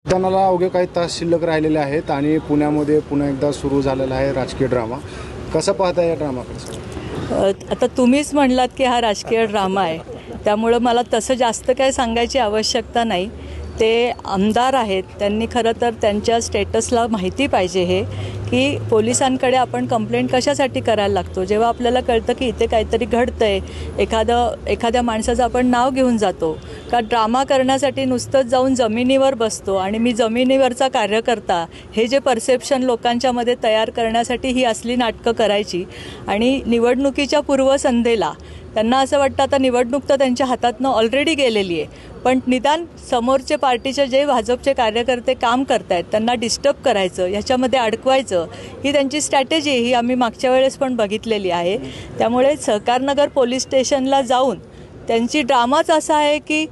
मतदानाला अवघे काही तास शिल्लक राहिलेले आहेत आणि पुण्यामध्ये पुन्हा एकदा सुरू झालेला आहे राजकीय ड्रामा. कसं पाहता या ड्रामाकडे? आता तुम्हीच म्हणलात की हा राजकीय ड्रामा आहे, त्यामुळं मला तसं जास्त काय सांगायची आवश्यकता नाही. ते आमदार आहेत, त्यांनी खरं तर त्यांच्या स्टेटसला माहिती पाहिजे हे की पोलिसांकडे आपण कंप्लेंट कशासाठी करायला लागतो. जेव्हा आपल्याला कळतं की इथे काहीतरी घडतं आहे, एखाद्या माणसाचं आपण नाव घेऊन जातो का ड्रामा करण्यासाठी नुसतंच जाऊन जमिनीवर बसतो आणि मी जमिनीवरचा कार्यकर्ता, हे जे परसेप्शन लोकांच्यामध्ये तयार करण्यासाठी ही असली नाटकं करायची. आणि निवडणुकीच्या पूर्वसंध्येला त्यांना असं वाटतं आता निवडणूक तर त्यांच्या हातातनं ऑलरेडी गेलेली आहे, पण निदान समोरचे पार्टीचे जे भाजपचे कार्यकर्ते काम करत आहेत त्यांना डिस्टर्ब करायचं, ह्याच्यामध्ये अडकवायचं, ही त्यांची स्ट्रॅटेजी ही आम्ही मागच्या वेळेस पण बघितलेली आहे. त्यामुळे सहकारनगर पोलीस स्टेशनला जाऊन त्यांची ड्रामाच असा आहे की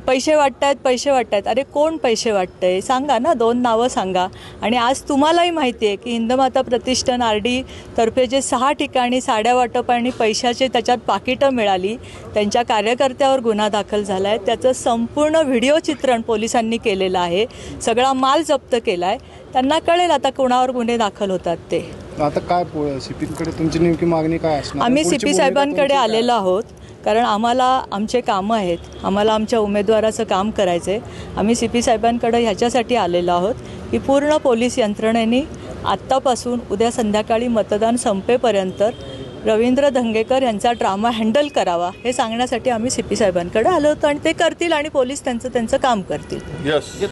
पैसे वाटतायत. अरे कोण पैसे वाटतंय सांगा ना, 2 नावं सांगा. आणि आज तुम्हालाही माहिती आहे की हिंदमाता प्रतिष्ठान RD तर्फे जे 6 ठिकाणी साड्या वाटप आणि पैशाचे त्याच्यात पाकिटं मिळाली, त्यांच्या कार्यकर्त्यावर गुन्हा दाखल झाला आहे. त्याचं संपूर्ण व्हिडिओ चित्रण पोलिसांनी केलेलं आहे, सगळा माल जप्त केला आहे. त्यांना कळेल आता कोणावर गुन्हे दाखल होतात ते. आता काय CPकडे तुमची नेमकी मागणी काय असणार? आम्ही CP साहेबांकडे आलेलो आहोत, कारण आम्हाला आमचे कामं आहेत, आम्हाला आमच्या उमेदवाराचं काम करायचं आहे. आम्ही CP साहेबांकडे ह्याच्यासाठी आलेलो आहोत की पूर्ण पोलीस यंत्रणेने आत्तापासून उद्या संध्याकाळी मतदान संपेपर्यंत रवींद्र धंगेकर यांचा ड्रामा हँडल करावा, हे सांगण्यासाठी आम्ही CP साहेबांकडे आलो होतो. आणि ते करतील आणि पोलीस त्यांचं काम करतील.